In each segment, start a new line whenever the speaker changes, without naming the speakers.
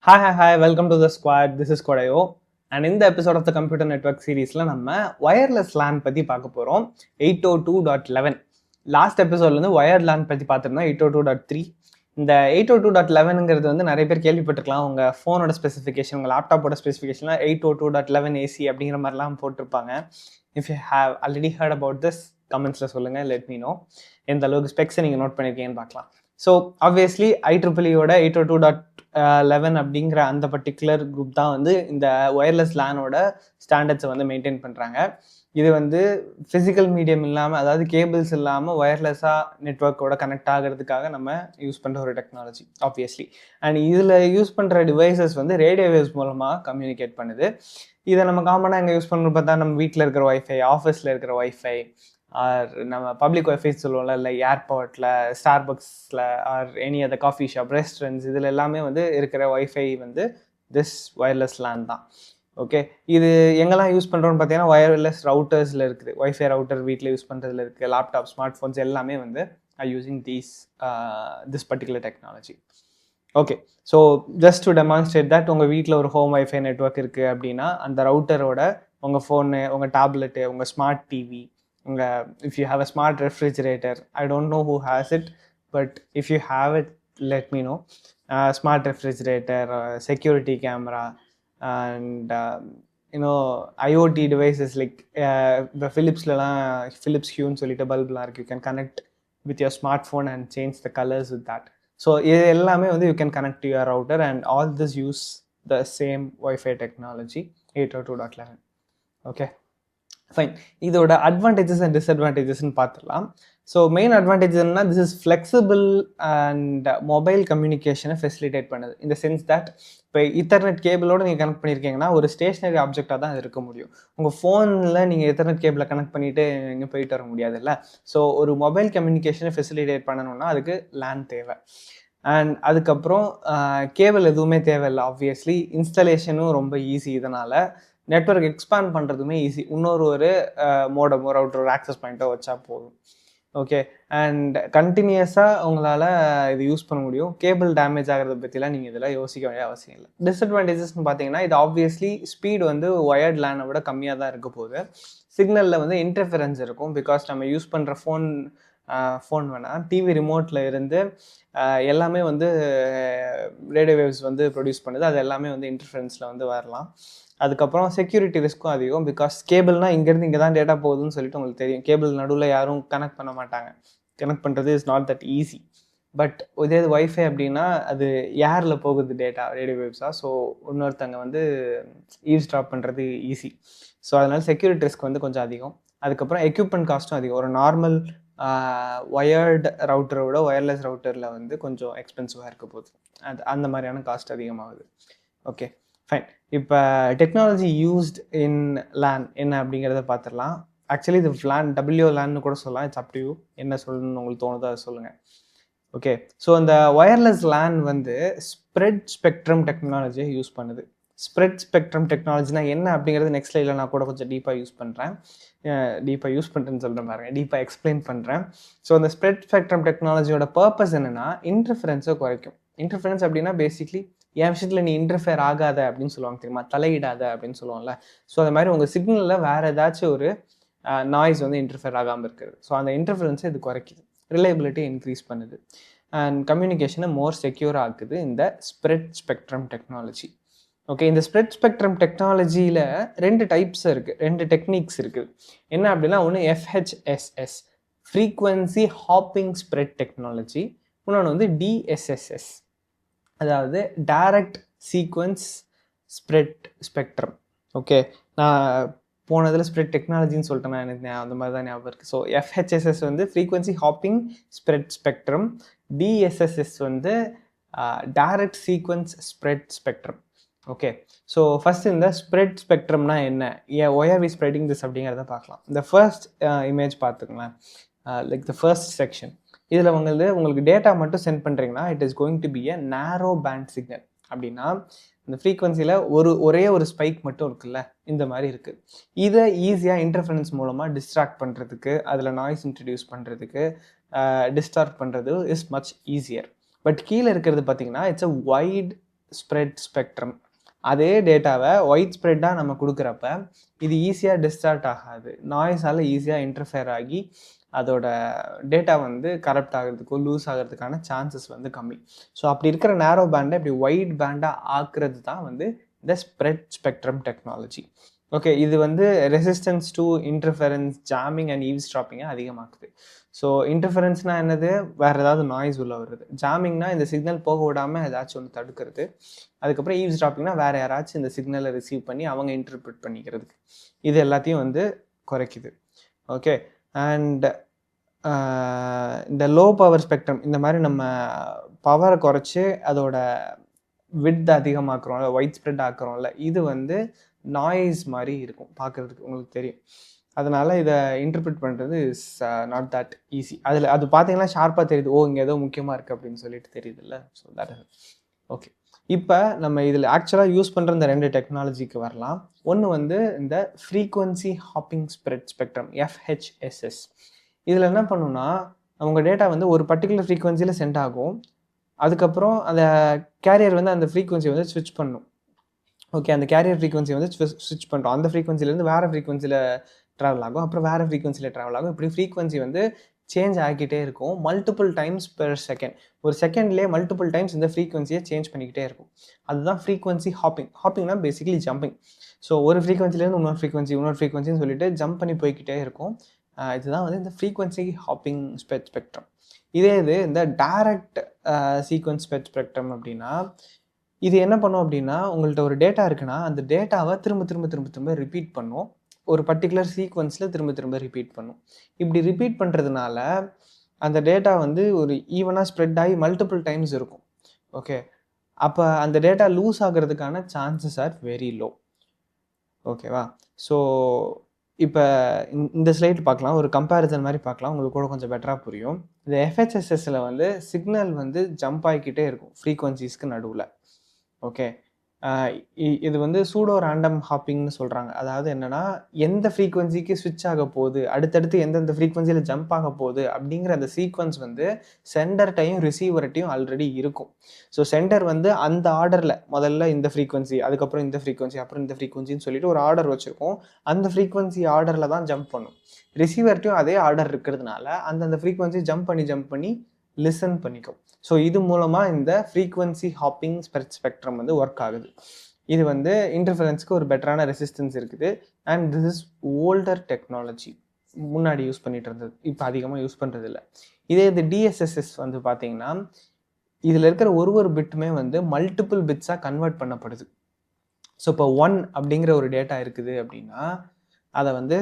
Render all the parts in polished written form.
Hi, welcome to the squad. This is Kodayo. And in the episode of the Computer Network series, நம்ம wireless LAN பற்றி பார்க்க போகிறோம் 802.11. Last எபிசோட்ல வந்து wired lane பற்றி பார்த்துருந்தோம் 802.3. இந்த 802.11ங்கிறது வந்து நிறைய பேர் கேள்விப்பட்டிருக்கலாம். உங்கள் ஃபோனோட ஸ்பெசிஃபிகேஷன், உங்கள் லேப்டாப்போட ஸ்பெசிஃபிகேஷன்லாம் 802.11 AC அப்படிங்கிற மாதிரிலாம் போட்டிருப்பாங்க. If you have already heard about this கமெண்ட்ஸில் சொல்லுங்கள், லெட் மீ நோ. எந்த அளவுக்கு ஸ்பெக்ஸை நீங்கள் நோட் பண்ணியிருக்கீங்கன்னு பார்க்கலாம். ஸோ ஆப்வியஸ்லி IEEE 802.11 அப்படிங்கிற அந்த பர்டிகுலர் குரூப் தான் வந்து இந்த ஒயர்லெஸ் லேனோட ஸ்டாண்டர்ட்ஸை வந்து மெயின்டைன் பண்ணுறாங்க. இது வந்து ஃபிசிக்கல் மீடியம் இல்லாமல், அதாவது கேபிள்ஸ் இல்லாமல் ஒயர்லெஸ்ஸாக நெட்ஒர்க்கோட கனெக்ட் ஆகிறதுக்காக நம்ம யூஸ் பண்ணுற ஒரு டெக்னாலஜி ஆப்வியஸ்லி. அண்ட் இதில் யூஸ் பண்ணுற டிவைசஸ் வந்து ரேடியோ வேவ்ஸ் மூலமாக கம்யூனிகேட் பண்ணுது. இதை நம்ம காமனாக எங்கே யூஸ் பண்ணணும் பார்த்தா, நம்ம வீட்டில் இருக்கிற ஒய்ஃபை, ஆஃபீஸில் இருக்கிற ஒய்ஃபை, ஆர் நம்ம பப்ளிக் ஒய்ஃபை சொல்லுவோம்ல, இல்லை ஏர்போர்ட்டில், ஸ்டார்பக்ஸில், or any other coffee shop, restaurants, இதில் எல்லாமே வந்து இருக்கிற ஒய்ஃபை வந்து திஸ் ஒயர்லெஸ் லேன் தான். ஓகே, இது எங்கெல்லாம் யூஸ் பண்ணுறோன்னு பார்த்தீங்கன்னா ஒயர்லெஸ் ரவுட்டர்ஸில் இருக்குது. ஒய்ஃபை ரவுட்டர் வீட்டில் யூஸ் பண்ணுறதுல இருக்குது. லேப்டாப், ஸ்மார்ட் ஃபோன்ஸ் எல்லாமே வந்து are using this particular technology. Okay, so just to demonstrate that உங்கள் வீட்டில் ஒரு ஹோம் ஒய்ஃபை நெட்ஒர்க் இருக்குது அப்படின்னா அந்த ரவுட்டரோட உங்கள் ஃபோனு, உங்கள் டேப்லெட்டு, உங்கள் smart TV, if you have a smart refrigerator, I don't know who has it, but if you have it, let me know. Smart refrigerator, security camera, and IoT devices like the Philips Hue சொல்லிட்டு பல்ப்லாம் இருக்கு. You can connect with your smartphone and change the colors with that. So இது எல்லாமே வந்து you can connect to your router, and all this use the same Wi-Fi technology 802.11. okay, fine. இதோட advantages and டிஸ்அட்வான்டேஜஸ்ன்னு பார்த்துடலாம். So main advantage என்னன்னா, this is flexible and mobile கம்யூனிகேஷனை facilitate பண்ணுது. இந்த சென்ஸ் தட் இப்போ இத்தர்நெட் கேபிளோடு நீங்கள் கனெக்ட் பண்ணியிருக்கீங்கன்னா ஒரு ஸ்டேஷனரி ஆப்ஜெக்டாக தான் அது இருக்க முடியும். உங்கள் ஃபோனில் நீங்கள் இத்தர்நெட் கேபிளை கனெக்ட் பண்ணிவிட்டு எங்கே போயிட்டு வர முடியாதுல்ல. ஸோ ஒரு மொபைல் கம்யூனிகேஷனை ஃபெசிலிட்டேட் பண்ணணும்னா அதுக்கு லேன் தேவை. அண்ட் அதுக்கப்புறம் கேபிள் எதுவுமே தேவையில்லை. ஆப்வியஸ்லி இன்ஸ்டலேஷனும் ரொம்ப ஈஸி. இதனால் நெட்வொர்க் எக்ஸ்பேண்ட் பண்ணுறதுமே ஈஸி. இன்னொரு மோடமோ ரவுட்டர் ஒரு ஆக்சஸ் பாயிண்ட்டோ வச்சா போதும். ஓகே, அண்ட் கண்டினியூஸாக உங்களால் இது யூஸ் பண்ண முடியும். கேபிள் டேமேஜ் ஆகிறத பற்றிலாம் நீங்கள் இதெல்லாம் யோசிக்க வேண்டிய அவசியம் இல்லை. டிஸ்அட்வான்டேஜஸ்ன்னு பார்த்தீங்கன்னா, இது ஆப்வியஸ்லி ஸ்பீடு வந்து ஒயர்ட் லேனை விட கம்மியாக தான் இருக்க போகுது. சிக்னலில் வந்து இன்டர்ஃபரன்ஸ் இருக்கும். பிகாஸ் நம்ம யூஸ் பண்ணுற ஃபோன் வேணால் டிவி ரிமோட்டில் இருந்து எல்லாமே வந்து ரேடியோ வேவ்ஸ் வந்து ப்ரொடியூஸ் பண்ணுது. அது எல்லாமே வந்து இன்டர்ஃபரன்ஸில் வந்து வரலாம். அதுக்கப்புறம் செக்யூரிட்டி ரிஸ்க்கும் அதிகம். பிகாஸ் கேபிள்னால் இங்கேருந்து இங்கே தான் டேட்டா போகுதுன்னு சொல்லிட்டு உங்களுக்கு தெரியும். கேபிள் நடுவில் யாரும் கனெக்ட் பண்ண மாட்டாங்க. கனெக்ட் பண்ணுறது is not that easy. But இதே ஒய்ஃபை அப்படின்னா அது ஏரில் போகுது டேட்டா, ரேடியோ வேவ்ஸாக. ஸோ இன்னொருத்தங்க வந்து ஈவ்ஸ் ட்ராப் பண்ணுறது ஈஸி. ஸோ அதனால் செக்யூரிட்டி ரிஸ்க் வந்து கொஞ்சம் அதிகம். அதுக்கப்புறம் எக்யூப்மெண்ட் காஸ்ட்டும் அதிகம். ஒரு நார்மல் ஒயர்டு ரவுட்டரை விட ஒயர்லெஸ் ரவுட்டரில் வந்து கொஞ்சம் எக்ஸ்பென்சிவாக இருக்க போகுது. அந்த மாதிரியான காஸ்ட் அதிகமாகுது. Okay, fine. இப்போ டெக்னாலஜி யூஸ்ட் இன் லேன் என்ன அப்படிங்கிறத பார்த்துடலாம். ஆக்சுவலி இது WLAN கூட சொல்லலாம். It's up to you. என்ன சொல்லணும்னு உங்களுக்கு தோணுதோ அதை சொல்லுங்கள். ஓகே, ஸோ இந்த ஒயர்லெஸ் லேன் வந்து ஸ்ப்ரெட் ஸ்பெக்ட்ரம் டெக்னாலஜியை யூஸ் பண்ணுது. ஸ்ப்ரெட் ஸ்பெக்ட்ரம் டெக்னாலஜினா என்ன அப்படிங்கிறது நெக்ஸ்ட் ஸ்லைடில் நான் கூட கொஞ்சம் டீப்பாக யூஸ் பண்ணுறேன்னு சொல்கிறேன் பாருங்க, டீப்பாக எக்ஸ்பிளைன் பண்ணுறேன். ஸோ அந்த ஸ்ப்ரெட் ஸ்பெக்ட்ரம் டெக்னாலஜியோட பர்பஸ் என்னென்னா இன்டர்ஃபரன்ஸை குறைக்கும். இன்டர்ஃபரன்ஸ் அப்படின்னா பேசிக்லி என் விஷயத்தில் நீ இன்டர்ஃபேர் ஆகாத அப்படின்னு சொல்லுவாங்க தெரியுமா, தலையிடாத அப்படின்னு சொல்லுவோம்ல. ஸோ அது மாதிரி உங்கள் சிக்னலில் வேறு ஏதாச்சும் ஒரு நாய்ஸ் வந்து இன்டர்ஃபேர் ஆகாமல் இருக்குது. ஸோ அந்த இன்டர்ஃபரன்ஸை இது குறைக்குது. ரிலையபிலிட்டி இன்க்ரீஸ் பண்ணுது அண்ட் கம்யூனிகேஷனை மோர் செக்யூர் ஆக்குது இந்த ஸ்ப்ரெட் ஸ்பெக்ட்ரம் டெக்னாலஜி. ஓகே, இந்த ஸ்ப்ரெட் ஸ்பெக்ட்ரம் டெக்னாலஜியில் 2 டைப்ஸ் இருக்குது, 2 டெக்னிக்ஸ் இருக்குது. என்ன அப்படின்னா, ஒன்று FHSS, frequency hopping spread technology. இன்னொன்று வந்து DSSS, அதாவது direct sequence spread spectrum. Okay, நான் போனதில் ஸ்ப்ரெட் டெக்னாலஜின்னு சொல்லிட்டேன், எனக்கு அந்த மாதிரி தான் ஞாபகம் இருக்குது. ஸோ FHSS வந்து frequency hopping spread spectrum, DSSS வந்து direct sequence spread spectrum. Okay, so first இந்த ஸ்ப்ரெட் ஸ்பெக்ட்ரம்னா என்ன, why are we spreading this அப்படிங்கிறத பார்க்கலாம். இந்த ஃபர்ஸ்ட் இமேஜ் பார்த்துக்கலாம், லைக் த ஃபர்ஸ்ட் செக்ஷன். இதில் உங்களுக்கு டேட்டா மட்டும் சென்ட் பண்ணுறீங்கன்னா it is going to be a narrow band signal. அப்படின்னா இந்த ஃப்ரீக்வன்சியில் ஒரே ஒரு ஸ்பைக் மட்டும் இருக்குல்ல, இந்த மாதிரி இருக்குது. இதை ஈஸியாக இன்டர்ஃபரன்ஸ் மூலமாக டிஸ்ட்ராக்ட் பண்ணுறதுக்கு, அதில் நாய்ஸ் இன்ட்ரடியூஸ் பண்ணுறதுக்கு, டிஸ்டார்ட் பண்ணுறது இஸ் மச் ஈஸியர். பட் கீழே இருக்கிறது பார்த்தீங்கன்னா it's a wide spread spectrum. அதே டேட்டாவை ஒயிட் ஸ்ப்ரெட்டாக நம்ம கொடுக்குறப்ப இது ஈஸியாக டிஸ்டார்ட் ஆகாது, நாய்ஸால் ஈஸியாக இன்டர்ஃபேர் ஆகி அதோட டேட்டா வந்து கரப்ட் ஆகிறதுக்கோ லூஸ் ஆகிறதுக்கான சான்சஸ் வந்து கம்மி. ஸோ அப்படி இருக்கிற நேரோ பேண்டை இப்படி ஒயிட் பேண்டாக ஆக்குறது தான் வந்து இந்த ஸ்ப்ரெட் ஸ்பெக்ட்ரம் டெக்னாலஜி. ஓகே, இது வந்து resistance to interference, jamming and ஈவ்ஸ்ட்ராப்பிங்கை அதிகமாக்குது. ஸோ இன்டர்ஃபெரன்ஸ்னால் என்னது, வேறு ஏதாவது நாய்ஸ் உள்ள வருது. ஜாமிங்னா இந்த சிக்னல் போக விடாமல் ஏதாச்சும் ஒன்று தடுக்கிறது. அதுக்கப்புறம் ஈவ்ஸ்ட்ராப்பிங்னா வேறு யாராச்சும் இந்த சிக்னலை ரிசீவ் பண்ணி அவங்க இன்டர்பிரட் பண்ணிக்கிறதுக்கு. இது எல்லாத்தையும் வந்து குறைக்குது. ஓகே, அண்ட் இந்த லோ பவர் ஸ்பெக்ட்ரம், இந்த மாதிரி நம்ம பவரை குறைச்சி அதோட விட்த் அதிகமாக்குறோம்ல, ஒயிட் ஸ்ப்ரெட் ஆக்குறோம்ல, இது வந்து நாய்ஸ் மாதிரி இருக்கும் பார்க்குறதுக்கு, உங்களுக்கு தெரியும். அதனால் இதை இன்டர்பிரட் பண்ணுறது இஸ் நாட் தட் ஈஸி. அது பார்த்தீங்கன்னா ஷார்ப்பாக தெரியுது, ஓ இங்கே ஏதோ முக்கியமாக இருக்குது அப்படின்னு சொல்லிட்டு தெரியுதுல்ல. So that is okay. இப்போ நம்ம இதில் ஆக்சுவலாக யூஸ் பண்ணுற இந்த 2 டெக்னாலஜிக்கு வரலாம். ஒன்று வந்து இந்த frequency hopping spread spectrum, FHSS. இதில் என்ன பண்ணுன்னா, உங்கள் டேட்டா வந்து ஒரு பர்டிகுலர் ஃப்ரீக்வன்சியில் சென்ட் ஆகும். அதுக்கப்புறம் அந்த கேரியர் வந்து அந்த ஃப்ரீக்வன்சி வந்து ஸ்விட்ச் பண்ணும். ஓகே, அந்த கேரியர் ஃப்ரீக்வன்சி வந்து ஸ்விட்ச் பண்ணுறோம். அந்த ஃப்ரீக்வன்சிலேருந்து வேறு ஃப்ரீக்வன்சியில் ட்ராவல் ஆகும், அப்புறம் வேறு ஃப்ரீக்வன்சியில் ட்ராவல் ஆகும். இப்படி ஃப்ரீக்வன்சி வந்து சேஞ்ச் ஆகிக்கிட்டே இருக்கும், மல்டிபிள் டைம்ஸ் பெர் செகண்ட். ஒரு செகண்ட்லேயே மல்டிபிள் டைம்ஸ் இந்த ஃப்ரீக்வன்சியை சேஞ்ச் பண்ணிக்கிட்டே இருக்கும். அதுதான் ஃப்ரீக்வன்சி ஹாப்பிங். ஹாப்பிங்னா பேசிக்கலி ஜம்பிங். ஸோ ஒரு ஃப்ரீக்வன்சிலேருந்து இன்னொரு ஃப்ரீக்வன்சின்னு சொல்லிட்டு ஜம்ப் பண்ணி போய்கிட்டே இருக்கும். இதுதான் வந்து இந்த ஃப்ரீக்வன்சி ஹாப்பிங் ஸ்பெக்ட்ரம். இதே இது இந்த டைரக்ட் சீக்வன்ஸ் ஸ்பெக்ட்ரம் அப்படின்னா, இது என்ன பண்ணும் அப்படின்னா, உங்கள்கிட்ட ஒரு டேட்டா இருக்குன்னா அந்த டேட்டாவை திரும்ப ரிப்பீட் பண்ணும். ஒரு பர்டிகுலர் சீக்வன்ஸில் திரும்ப ரிப்பீட் பண்ணும். இப்படி ரிப்பீட் பண்ணுறதுனால அந்த டேட்டா வந்து ஒரு ஈவனாக ஸ்ப்ரெட் ஆகி மல்டிபிள் டைம்ஸ் இருக்கும். ஓகே, அப்போ அந்த டேட்டா லூஸ் ஆகிறதுக்கான சான்சஸ் ஆர் வெரி லோ. ஓகேவா? ஸோ இப்போ இந்த ஸ்லைட் பார்க்கலாம், ஒரு கம்பேரிசன் மாதிரி பார்க்கலாம், உங்களுக்கு கூட கொஞ்சம் பெட்டராக புரியும். இந்த FHSSல வந்து சிக்னல் வந்து ஜம்ப் ஆகிக்கிட்டே இருக்கும் ஃப்ரீக்வன்சிஸ்க்கு நடுவில். ஓகே, இது வந்து சூடோ ரேண்டம் ஹாப்பிங்னு சொல்கிறாங்க. அதாவது என்னென்னா, எந்த ஃப்ரீக்வன்சிக்கு ஸ்விட்ச் ஆக போகுது, அடுத்தடுத்து எந்தெந்த ஃப்ரீக்வன்சியில் ஜம்ப் ஆக போகுது அப்படிங்கிற அந்த சீக்வன்ஸ் வந்து சென்டர்ட்டையும் ரிசீவர்ட்டையும் ஆல்ரெடி இருக்கும். ஸோ சென்டர் வந்து அந்த ஆர்டரில் முதல்ல இந்த ஃப்ரீக்வன்சி, அதுக்கப்புறம் இந்த ஃப்ரீக்வன்சி, அப்புறம் இந்த ஃப்ரீக்வன்சின்னு சொல்லிட்டு ஒரு ஆர்டர் வச்சுருக்கோம். அந்த ஃப்ரீக்வன்சி ஆர்டரில் தான் ஜம்ப் பண்ணும். ரிசீவர்ட்டையும் அதே ஆர்டர் இருக்கிறதுனால அந்தந்த ஃப்ரீக்வன்சி ஜம்ப் பண்ணி லிசன் பண்ணிக்கும். ஸோ இது மூலமாக இந்த ஃப்ரீக்வன்சி ஹாப்பிங் ஸ்பெக்ட்ரம் வந்து ஒர்க் ஆகுது. இது வந்து இன்டர்ஃபரன்ஸ்க்கு ஒரு பெட்டரான ரெசிஸ்டன்ஸ் இருக்குது. And this is older technology. முன்னாடி யூஸ் பண்ணிட்டு இருந்தது, இப்போ அதிகமாக யூஸ் பண்ணுறது இல்லை. இதே இது DSSS வந்து பார்த்தீங்கன்னா, இதில் இருக்கிற ஒரு பிட்டுமே வந்து மல்டிபிள் பிட்ஸாக கன்வெர்ட் பண்ணப்படுது. ஸோ இப்போ 1 அப்படிங்கிற ஒரு டேட்டா இருக்குது அப்படின்னா, அதை வந்து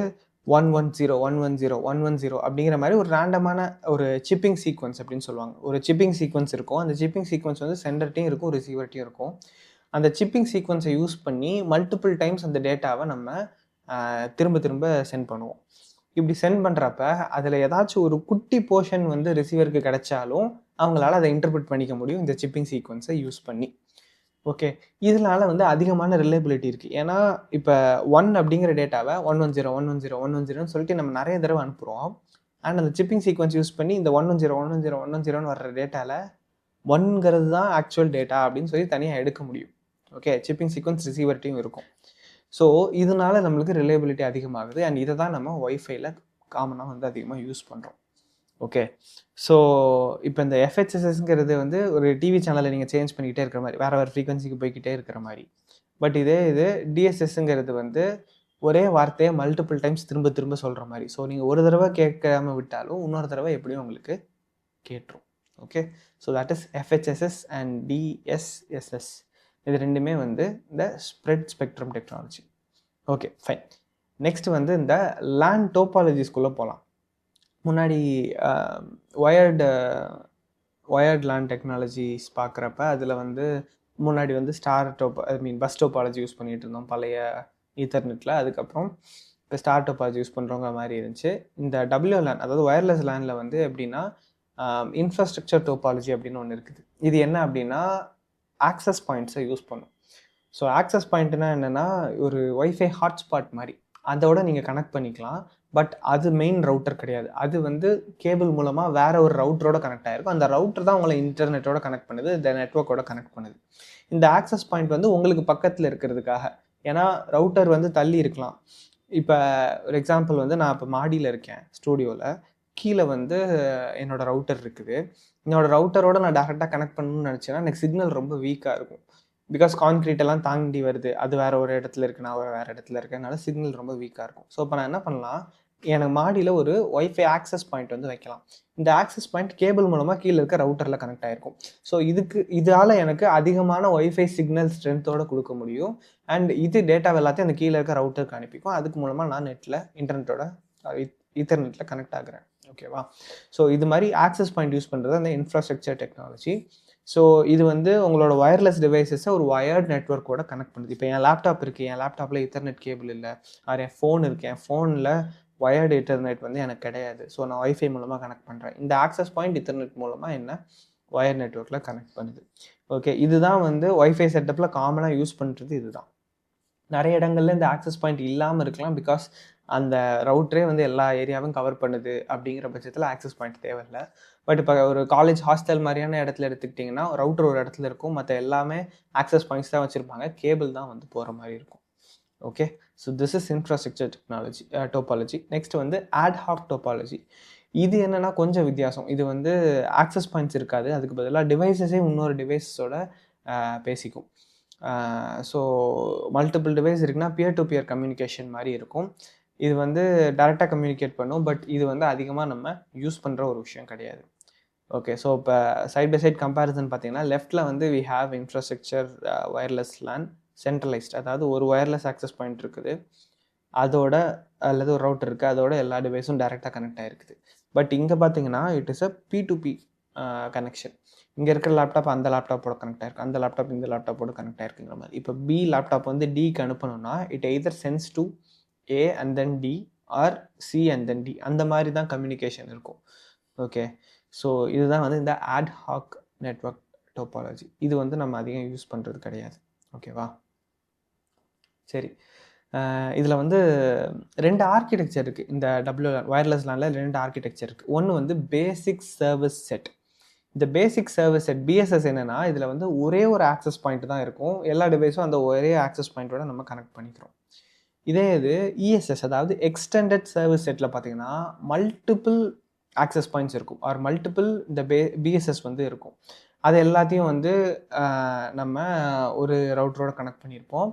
110 அப்படிங்கிற மாதிரி ஒரு ரேண்டமான ஒரு சிப்பிங் சீக்வன்ஸ் அப்படின்னு சொல்லுவாங்க. ஒரு சிப்பிங் சீக்வன்ஸ் இருக்கும். அந்த சிப்பிங் சீக்வன்ஸ் வந்து சென்டர்ட்டையும் இருக்கும், ரிசீவர்ட்டையும் இருக்கும். அந்த சிப்பிங் சீக்வன்ஸை யூஸ் பண்ணி மல்டிபிள் டைம்ஸ் அந்த டேட்டாவை நம்ம திரும்ப சென்ட் பண்ணுவோம். இப்படி சென்ட் பண்ணுறப்ப அதில் ஏதாச்சும் ஒரு குட்டி போர்ஷன் வந்து ரிசீவருக்கு கிடைச்சாலும் அவங்களால அதை இன்டர்பிரட் பண்ணிக்க முடியும் இந்த சிப்பிங் சீக்வன்ஸை யூஸ் பண்ணி. ஓகே, இதனால வந்து அதிகமான ரிலையபிலிட்டி இருக்குது. ஏன்னா இப்போ 1 அப்படிங்கிற டேட்டாவை 110 சொல்லிட்டு நம்ம நிறைய தடவை அனுப்புகிறோம். அண்ட் அந்த சிப்பிங் சீக்வன்ஸ் யூஸ் பண்ணி இந்த 110 வர்ற டேட்டாவில் 1ங்கிறது தான் ஆக்சுவல் டேட்டா அப்படின்னு சொல்லி தனியாக எடுக்க முடியும். ஓகே, சிப்பிங் சீக்வன்ஸ் ரிசீவர்ட்டையும் இருக்கும். ஸோ இதனால நம்மளுக்கு ரிலையபிலிட்டி அதிகமாகுது. அண்ட் இதை தான் நம்ம ஒய்ஃபைல காமனாக வந்து அதிகமாக யூஸ் பண்ணுறோம். ஓகே, ஸோ இப்போ இந்த FHSSங்கிறது வந்து ஒரு டிவி சேனலை நீங்கள் சேஞ்ச் பண்ணிக்கிட்டே இருக்கிற மாதிரி, வேறு ஃப்ரீக்வன்சிக்கு போய்கிட்டே இருக்கிற மாதிரி. பட் இது DSSங்கிறது வந்து ஒரே வார்த்தையை மல்டிபிள் டைம்ஸ் திரும்ப சொல்கிற மாதிரி. ஸோ நீங்கள் ஒரு தடவை கேட்காம விட்டாலும் இன்னொரு தடவை எப்படியும் உங்களுக்கு கேட்டுரும். Okay, so that is FHSS and DSSS. இது ரெண்டுமே வந்து இந்த spread spectrum technology. Okay, fine. Next வந்து இந்த லேண்ட் டோபாலஜிஸ்குள்ளே போகலாம். முன்னாடி ஒயர்ட் லேண்ட் டெக்னாலஜிஸ் பார்க்குறப்ப அதில் வந்து முன்னாடி வந்து பஸ் டோபாலஜி யூஸ் பண்ணிகிட்டு இருந்தோம் பழைய ஈத்தர்நெட்டில். அதுக்கப்புறம் இப்போ ஸ்டார் டோபாலஜி யூஸ் பண்ணுறவங்க மாதிரி இருந்துச்சு. இந்த WLAN, அதாவது ஒயர்லெஸ் லேனில் வந்து எப்படின்னா இன்ஃப்ராஸ்ட்ரக்சர் டோபாலஜி அப்படின்னு ஒன்று இருக்குது. இது என்ன அப்படின்னா ஆக்சஸ் பாயிண்ட்ஸை யூஸ் பண்ணும். ஸோ ஆக்சஸ் பாயிண்ட்னா என்னென்னா ஒரு ஒய்ஃபை ஹாட்ஸ்பாட் மாதிரி, அதோட நீங்கள் கனெக்ட் பண்ணிக்கலாம். பட் அது மெயின் ரவுட்டர் கிடையாது. அது வந்து கேபிள் மூலமாக வேற ஒரு ரவுட்டரோட கனெக்ட் ஆகிருக்கும். அந்த ரவுட்டர் தான் உங்களை இன்டர்நெட்டோட கனெக்ட் பண்ணுது, இந்த நெட்ஒர்க்கோட கனெக்ட் பண்ணுது. இந்த ஆக்சஸ் பாயிண்ட் வந்து உங்களுக்கு பக்கத்தில் இருக்கிறதுக்காக. ஏன்னா ரவுட்டர் வந்து தள்ளி இருக்கலாம். இப்போ ஒரு எக்ஸாம்பிள் வந்து நான் இப்போ மாடியில் இருக்கேன் ஸ்டூடியோவில், கீழே வந்து என்னோடய ரவுட்டர் இருக்குது. என்னோடய ரவுட்டரோட நான் டேரெக்டாக கனெக்ட் பண்ணணும்னு நினச்சேன்னா எனக்கு சிக்னல் ரொம்ப வீக்காக இருக்கும். பிகாஸ் கான்க்ரீட் எல்லாம் தாண்டி வருது, அது வேறு ஒரு இடத்துல இருக்குது, நான் வேறு இடத்துல இருக்கேனால சிக்னல் ரொம்ப வீக்காக இருக்கும். ஸோ இப்போ நான் என்ன பண்ணலாம், எனக்கு மாடியில் ஒரு ஒய்ஃபை ஆக்சஸ் பாயிண்ட் வந்து வைக்கலாம். இந்த ஆக்சஸ் பாயிண்ட் கேபிள் மூலமாக கீழே இருக்க ரவுட்டரில் கனெக்ட் ஆகிருக்கும். ஸோ இதால் எனக்கு அதிகமான ஒய்ஃபை சிக்னல் ஸ்ட்ரென்த்தோடு கொடுக்க முடியும். அண்ட் இது டேட்டா எல்லாத்தையும் அந்த கீழே இருக்க ரவுட்டருக்கு அனுப்பிக்கும். அதுக்கு மூலமாக நான் நெட்டில் இன்டர்நெட்டோட ஈத்தர்நெட்டில் கனெக்ட் ஆகுறேன். ஓகேவா? ஸோ இது மாதிரி ஆக்சஸ் பாயிண்ட் யூஸ் பண்ணுறது அந்த இன்ஃப்ராஸ்ட்ரக்சர் டெக்னாலஜி. ஸோ இது வந்து உங்களோட ஒயர்லெஸ் டிவைசஸை ஒரு வயர்ட் நெட்ஒர்க்கோட கனெக்ட் பண்ணுது. இப்போ என் லேப்டாப் இருக்குது, என் லேப்டாப்பில் இத்தர்நெட் கேபிள் இல்லை, ஆர் என் ஃபோன் இருக்குது, என் ஃபோனில் வயர்டு இன்டர்நெட் வந்து எனக்கு கிடையாது. ஸோ நான் ஒய்ஃபை மூலமாக கனெக்ட் பண்ணுறேன். இந்த ஆக்சஸ் பாயிண்ட் இன்டர்நெட் மூலமாக என்ன ஒயர் நெட்ஒர்க்கில் கனெக்ட் பண்ணுது. ஓகே, இதுதான் வந்து ஒய்ஃபை செட்டப்பில் காமனாக யூஸ் பண்ணுறது. இதுதான் நிறைய இடங்கள்ல இந்த ஆக்சஸ் பாயிண்ட் இல்லாமல் இருக்கலாம். பிகாஸ் அந்த ரவுட்டரே வந்து எல்லா ஏரியாவும் கவர் பண்ணுது. அப்படிங்கிற பட்சத்தில் ஆக்சஸ் பாயிண்ட் தேவையில்லை. பட் இப்போ ஒரு காலேஜ் ஹாஸ்டல் மாதிரியான இடத்துல எடுத்துக்கிட்டிங்கன்னா ரவுட்டர் ஒரு இடத்துல இருக்கும், மற்ற எல்லாமே ஆக்சஸ் பாயிண்ட்ஸ் தான் வச்சுருப்பாங்க, கேபிள் தான் வந்து போகிற மாதிரி இருக்கும். Okay, so this is infrastructure technology topology. Next வந்து ஆட்ஹாக் டோபாலஜி. இது என்னென்னா கொஞ்சம் வித்தியாசம். இது வந்து ஆக்சஸ் பாயிண்ட்ஸ் இருக்காது, அதுக்கு பதிலாக டிவைஸஸே இன்னொரு டிவைஸஸோட பேசிக்கும். ஸோ மல்டிபிள் டிவைஸ் இருக்குன்னா பியர் டு பியர் கம்யூனிகேஷன் மாதிரி இருக்கும். இது வந்து டைரெக்டாக கம்யூனிகேட் பண்ணும். பட் இது வந்து அதிகமாக நம்ம யூஸ் பண்ணுற ஒரு விஷயம் கிடையாது. ஓகே, ஸோ இப்போ சைட் பை சைட் கம்பேரிசன் பார்த்தீங்கன்னா லெஃப்ட்டில் வந்து we have infrastructure wireless LAN centralized, அதாவது ஒரு ஒயர்லெஸ் ஆக்சஸ் பாயிண்ட் இருக்குது, அதோட அல்லது ஒரு ரவுட்டர் இருக்குது, அதோட எல்லா டிவைஸும் டைரெக்டாக கனெக்ட் ஆகிருக்குது. பட் இங்கே பார்த்தீங்கன்னா it is a P2P connection. இங்கே இருக்கிற லேப்டாப் அந்த லேப்டாப்போட கனெக்ட் ஆயிருக்கு, அந்த லேப்டாப் இந்த லேப்டாப்போட கனெக்ட் ஆயிருக்குங்கிற மாதிரி. இப்போ பி லேப்டாப் வந்து டிக்கு அனுப்பணும்னா it either sends to A and then D or C and then D, அந்த மாதிரி தான் கம்யூனிகேஷன் இருக்கும். ஓகே, ஸோ இதுதான் வந்து இந்த ஆட்ஹாக் நெட்வொர்க் டோபாலஜி. இது வந்து நம்ம அதிகம் யூஸ் பண்ணுறது கிடையாது. ஓகேவா? சரி, இதில் வந்து 2 ஆர்கிடெக்சர் இருக்குது. இந்த WLAN ஒயர்லெஸ் லேனில் 2 ஆர்கிடெக்சர் இருக்குது. ஒன்று வந்து பேசிக் சர்வீஸ் செட். இந்த பேசிக் சர்வீஸ் செட் BSS என்னென்னா இதில் வந்து ஒரே ஒரு ஆக்சஸ் பாயிண்ட் தான் இருக்கும், எல்லா டிவைஸும் அந்த ஒரே ஆக்சஸ் பாயிண்ட்டோட நம்ம கனெக்ட் பண்ணிக்கிறோம். இதே இது ESS, அதாவது எக்ஸ்டெண்டட் சர்வீஸ் செட்டில் பார்த்தீங்கன்னா மல்டிபிள் ஆக்சஸ் பாயிண்ட்ஸ் இருக்கும், ஆர் மல்டிபிள் இந்த BSS வந்து இருக்கும். அது எல்லாத்தையும் வந்து நம்ம ஒரு ரவுட்டரோட கனெக்ட் பண்ணியிருப்போம்.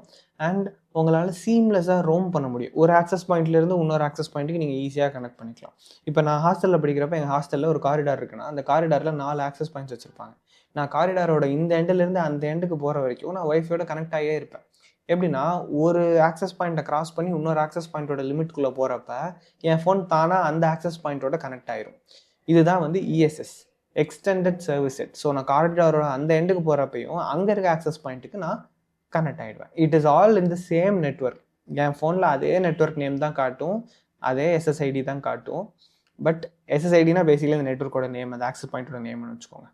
அண்ட் உங்களால் சீம்லெஸ்ஸாக ரோம் பண்ண முடியும். ஒரு ஆக்சஸ் பாயிண்ட்லேருந்து இன்னொரு ஆக்சஸ் பாயிண்ட்டுக்கு நீங்கள் ஈஸியாக கனெக்ட் பண்ணிக்கலாம். இப்போ நான் ஹாஸ்டலில் படிக்கிறப்ப எங்கள் ஹாஸ்டலில் ஒரு காரிடார் இருக்குன்னா அந்த காரிடாரில் 4 ஆக்சஸ் பாயிண்ட்ஸ் வச்சுருப்பாங்க. நான் காரிடாரோட இந்த எண்டிலேருந்து அந்த எண்டுக்கு போகிற வரைக்கும் நான் ஒய்ஃபையோட கனெக்ட் ஆகியே இருப்பேன். எப்படின்னா ஒரு ஆக்சஸ் பாயிண்ட்டை கிராஸ் பண்ணி இன்னொரு ஆக்சஸ் பாயிண்ட்டோட லிமிட்குள்ளே போகிறப்ப என் ஃபோன் தானாக அந்த ஆக்சஸ் பாயிண்ட்டோட கனெக்ட் ஆயிரும். இதுதான் வந்து ESS, extended service set. So நான் காரிடாரோட அந்த எண்டுக்கு போகிறப்பையும் அங்கே இருக்க ஆக்சஸ் பாயிண்ட்டுக்கு நான் கனெக்ட் ஆகிடுவேன். It is all in the same network. என் ஃபோனில் அதே நெட்வொர்க் நேம் தான் காட்டும், அதே SSID தான் காட்டும். பட் SSIDனா பேசிக்கலி இந்த நெட்வொர்க்கோட நேம், அந்த ஆக்சஸ் பாயிண்ட்டோட நேம்னு வச்சுக்கோங்க.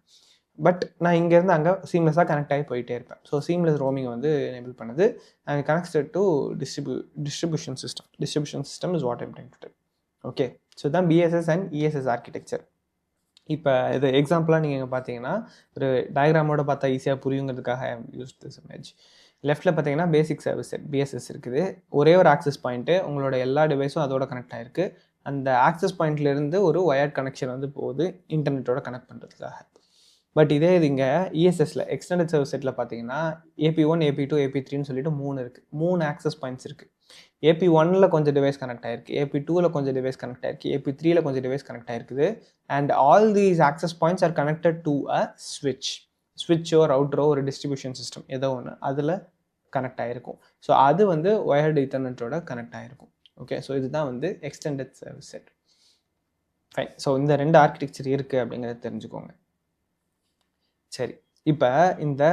பட் நான் இங்கேருந்து அங்கே சீம்லெஸ்ஸாக கனெக்ட் ஆகி போயிட்டே இருப்பேன். ஸோ சீம்லெஸ் ரோமிங் வந்து எனேபிள் பண்ணுது and connected to distribution system. Distribution system is what I'm trying to tell. Okay, so தான் BSS அண்ட் ESS ஆர்கிடெக்சர். இப்போ இது எக்ஸாம்பிளாக நீங்கள் இங்கே பார்த்தீங்கன்னா ஒரு டயக்ராமோட பார்த்தா ஈஸியாக புரியுங்கிறதுக்காக I have used this image. லெஃப்ட்டில் பார்த்தீங்கன்னா பேசிக் சர்வீஸ் செட் BSS இருக்குது, ஒரே ஒரு ஆக்சஸ் பாயிண்ட்டு, உங்களோட எல்லா டிவைஸும் அதோட கனெக்ட் ஆகிருக்கு. அந்த ஆக்சஸ் பாயிண்ட்லேருந்து ஒரு ஒயர்ட் கனெக்ஷன் வந்து போகுது இன்டர்நெட்டோட கனெக்ட் பண்ணுறதுக்காக. பட் இதே இது இங்கே ESSல எக்ஸ்டெண்டட் சர்வீஸ் செட்டில் பார்த்தீங்கன்னா AP1, AP2, AP3ன்னு சொல்லிட்டு 3 இருக்குது. 3 ஆக்சஸ் பாயிண்ட்ஸ் இருக்குது. AP1ல் கொஞ்சம் டிவைஸ் கனெக்ட் ஆகிருக்கு, AP2ல் கொஞ்சம் டிவைஸ் கனெக்ட் ஆகிருக்கு, AP3ல் கொஞ்சம் டிவைஸ் கனெக்ட் ஆகிருக்குது. And all these access points are connected to a ஸ்விட்சோ ரவுட்டரோ ஒரு டிஸ்ட்ரிபியூஷன் சிஸ்டம் ஏதோ ஒன்று அதில் கனெக்ட் ஆகிருக்கும். ஸோ அது வந்து ஒயர்டு ஈத்தர்நெட்டோட கனெக்ட் ஆகிருக்கும். ஓகே, ஸோ இதுதான் வந்து extended service set. Fine. So இந்த 2 ஆர்கிடெக்சர் இருக்குது அப்படிங்கிறத தெரிஞ்சுக்கோங்க. சரி, இப்போ இந்த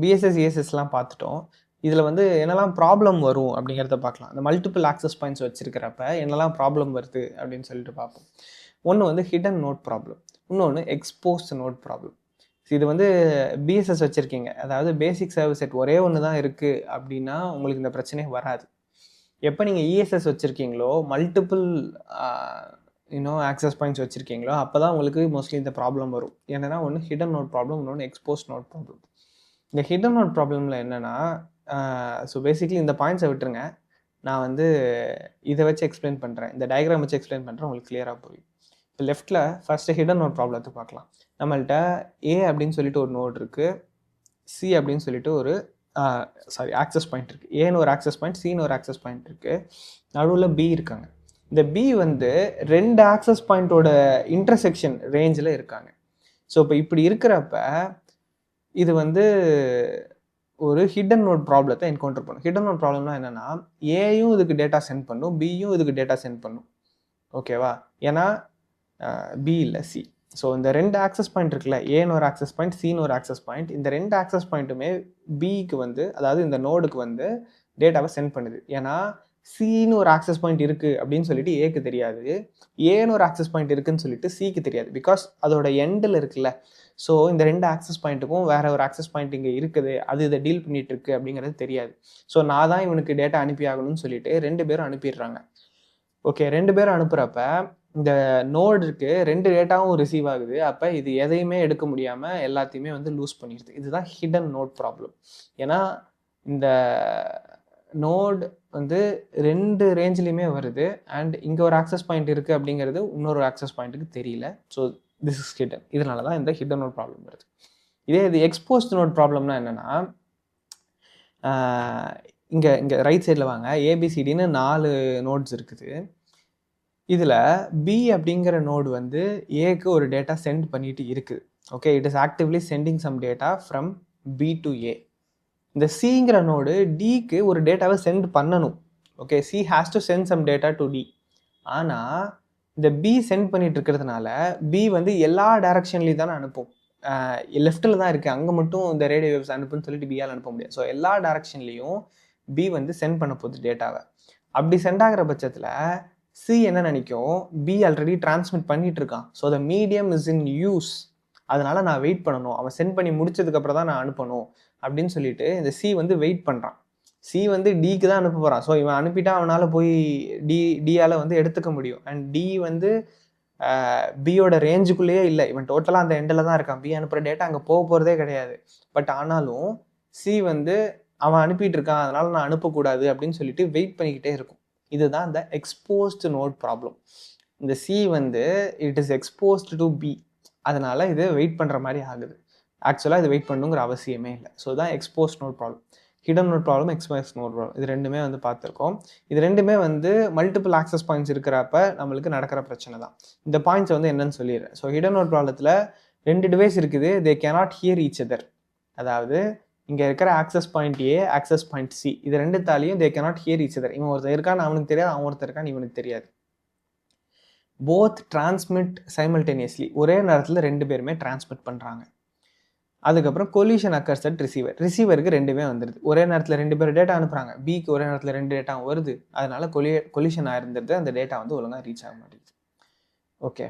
BSS ESSலாம் பார்த்துட்டோம். இதில் வந்து என்னெல்லாம் ப்ராப்ளம் வரும் அப்படிங்கிறத பார்க்கலாம். இந்த மல்டிபிள் ஆக்சஸ் பாயிண்ட்ஸ் வச்சுருக்கிறப்ப என்னெல்லாம் ப்ராப்ளம் வருது அப்படின்னு சொல்லிட்டு பார்ப்போம். ஒன்று வந்து ஹிடன் நோட் ப்ராப்ளம், இன்னொன்று எக்ஸ்போஸ்ட் நோட் ப்ராப்ளம். இது வந்து BSS வச்சுருக்கீங்க, அதாவது பேசிக் சர்வீஸ் செட் ஒரே ஒன்று தான் இருக்குது அப்படின்னா உங்களுக்கு இந்த பிரச்சனையே வராது. எப்போ நீங்கள் இஎஸ்எஸ் வச்சுருக்கீங்களோ, மல்டிபிள் ஆக்சஸ் பாயிண்ட்ஸ் வச்சுருக்கீங்களோ, அப்போ தான் உங்களுக்கு மோஸ்ட்லி இந்த ப்ராப்ளம் வரும். என்னென்னா ஒன்று ஹிடன் நோட் ப்ராப்ளம், இன்னொன்று எக்ஸ்போஸ் நோட் ப்ராப்ளம். இந்த ஹிடன் நோட் ப்ராப்ளமில் என்னென்னா, ஸோ பேசிக்லி இந்த பாயிண்ட்ஸை விட்டுருங்க, நான் வந்து இதை வச்சு எக்ஸ்பிளைன் பண்ணுறேன், இந்த டயக்ராம் வச்சு எக்ஸ்பிளைன் பண்ணுறேன், உங்களுக்கு கிளியராக புரியும். இப்போ லெஃப்ட்டில் ஃபஸ்ட்டு ஹிடன் நோட் ப்ராப்ளத்தை பார்க்கலாம். நம்மள்கிட்ட ஏ அப்படின்னு சொல்லிட்டு ஒரு நோட் இருக்குது, சி அப்படின்னு சொல்லிட்டு ஒரு ஆக்சஸ் பாயிண்ட் இருக்குது. ஏன்னு ஒரு ஆக்சஸ் பாயிண்ட், சின்னு ஒரு ஆக்சஸ் பாயிண்ட் இருக்குது, நடுவில் பி இருக்காங்க. இந்த பி வந்து 2 ஆக்சஸ் பாயிண்ட்டோட இன்டர்செக்ஷன் ரேஞ்சில் இருக்காங்க. ஸோ இப்போ இப்படி இருக்கிறப்ப இது வந்து ஒரு ஹிடன் நோட் ப்ராப்ளத்தை என்கவுண்டர் பண்ணும். ஹிடன் நோட் ப்ராப்ளம்னா என்னென்னா, ஏயும் இதுக்கு டேட்டா சென்ட் பண்ணும், பியும் இதுக்கு டேட்டா சென்ட் பண்ணும். ஓகேவா? ஏன்னா பி இல்லை சி. ஸோ இந்த 2 ஆக்சஸ் பாயிண்ட் இருக்குல்ல, ஏன்னு ஒரு ஆக்சஸ் பாயிண்ட், சின்னு ஒரு ஆக்சஸ் பாயிண்ட், இந்த 2 ஆக்சஸ் பாயிண்ட்டுமே பிக்கு வந்து, அதாவது இந்த நோடுக்கு வந்து டேட்டாவை சென்ட் பண்ணுது. ஏன்னா சின்னு ஒரு ஆக்சஸ் பாயிண்ட் இருக்குது அப்படின்னு சொல்லிட்டு ஏக்கு தெரியாது, ஏன்னு ஒரு ஆக்சஸ் பாயிண்ட் இருக்குன்னு சொல்லிட்டு சிக்கு தெரியாது. பிகாஸ் அதோட எண்டில் இருக்குல்ல. ஸோ இந்த 2 ஆக்சஸ் பாயிண்ட்டுக்கும் வேற ஒரு ஆக்சஸ் பாயிண்ட் இங்கே இருக்குது, அது இதை டீல் பண்ணிட்டு இருக்கு அப்படிங்கிறது தெரியாது. ஸோ நான் தான் இவனுக்கு டேட்டா அனுப்பி ஆகணும்னு சொல்லிட்டு 2 பேரும் அனுப்பிடுறாங்க. ஓகே, 2 பேரும் அனுப்புகிறப்ப இந்த நோடுக்கு 2 டேட்டாவும் ரிசீவ் ஆகுது. அப்போ இது எதையுமே எடுக்க முடியாமல் எல்லாத்தையுமே வந்து லூஸ் பண்ணிடுது. இதுதான் ஹிடன் நோட் ப்ராப்ளம். ஏன்னா இந்த நோடு வந்து 2 ரேஞ்சிலையுமே வருது, அண்ட் இங்கே ஒரு ஆக்சஸ் பாயிண்ட் இருக்குது அப்படிங்கிறது இன்னொரு ஆக்சஸ் பாயிண்ட்டுக்கு தெரியல. So this is hidden. இதனால தான் இந்த ஹிடன் நோட் ப்ராப்ளம் வருது. இதே இது எக்ஸ்போஸ்ட் நோட் ப்ராப்ளம்னா என்னென்னா, இங்கே ரைட் சைடில் வாங்க, ஏபிசிடின்னு 4 நோட்ஸ் இருக்குது. இதில் பி அப்படிங்கிற நோடு வந்து ஏக்கு ஒரு டேட்டா சென்ட் பண்ணிட்டு இருக்குது. Okay, it is actively sending some data from B to A. இந்த சிங்கிற நோடு டிக்கு ஒரு டேட்டாவை சென்ட் பண்ணணும். Okay, C has to send some data to D. ஆனால் இந்த பி சென்ட் பண்ணிட்டு இருக்கிறதுனால பி வந்து எல்லா டைரக்ஷன்லையும் தானே அனுப்பும். லெஃப்ட்டில் தான் இருக்குது, அங்கே மட்டும் இந்த ரேடியோ வேவ்ஸ் அனுப்புன்னு சொல்லிட்டு பியால் அனுப்ப முடியாது. ஸோ எல்லா டைரக்ஷன்லையும் பி வந்து சென்ட் பண்ண போகுது டேட்டாவை. அப்படி சென்ட் ஆகிற பட்சத்தில் சி என்ன நினைக்கும், பி ஆல்ரெடி டிரான்ஸ்மிட் பண்ணிட்டு இருக்கான், so the medium is in use, அதனால நான் வெயிட் பண்ணணும், அவன் சென்ட் பண்ணி முடிச்சதுக்கப்புறம் தான் நான் அனுப்பணும் அப்படின்னு சொல்லிட்டு இந்த சி வந்து வெயிட் பண்ணுறான். சி வந்து டிக்கு தான் அனுப்ப போகிறான். ஸோ இவன் அனுப்பிட்டா அவனால் போய் டியால் வந்து எடுத்துக்க முடியும். அண்ட் டி வந்து பியோட ரேஞ்சுக்குள்ளேயே இல்லை, இவன் டோட்டலாக அந்த எண்டில் தான் இருக்கான். பி அனுப்புகிற டேட்டா அங்கே போக போகிறதே கிடையாது. பட் ஆனாலும் சி வந்து அவன் அனுப்பிட்டு இருக்கான், அதனால நான் அனுப்பக்கூடாது அப்படின்னு சொல்லிட்டு வெயிட் பண்ணிக்கிட்டே இருக்கும். இதுதான் இந்த எக்ஸ்போஸ்டு நோட் ப்ராப்ளம். இந்த சி வந்து it is exposed to be, அதனால இது வெயிட் பண்ணுற மாதிரி ஆகுது. ஆக்சுவலாக இது வெயிட் பண்ணுங்கிற அவசியமே இல்லை. ஸோ தான் expose node problem. Hidden node problem, expose node problem, இது ரெண்டுமே வந்து பார்த்துருக்கோம். இது ரெண்டுமே வந்து மல்டிபிள் ஆக்சஸ் பாயிண்ட்ஸ் இருக்கிறப்ப நம்மளுக்கு நடக்கிற பிரச்சனை தான். இந்த பாயிண்ட்ஸ் வந்து என்னன்னு சொல்லிடுறேன். ஸோ ஹிடன் நோட் ப்ராப்ளத்தில் 2 டிவைஸ் இருக்குது, they cannot hear each other. அதாவது இங்கே இருக்கிற access point A, access point C, இது 2 தாலையும் they cannot hear each other. இவன் ஒருத்தர் இருக்கான்னு அவனுக்கு தெரியாது, அவன் ஒருத்தர் இருக்கான்னு இவனுக்கு தெரியாது. போத் டிரான்ஸ்மிட் சைமல்டேனியஸ்லி, ஒரே நேரத்தில் 2 பேருமே டிரான்ஸ்மிட் பண்ணுறாங்க. அதுக்கப்புறம் கொலிஷன் அக்கர்ஸ் அட் ரிசீவர், ரிசீவருக்கு 2மே வந்துடுது. ஒரே நேரத்தில் 2 பேர் டேட்டா அனுப்புகிறாங்க, பிக்கு ஒரே நேரத்தில் 2 டேட்டா வருது, அதனால கொலிஷன் ஆயிருந்துருது, அந்த டேட்டா வந்து ஒழுங்காக ரீச் ஆக மாட்டேங்குது. ஓகே,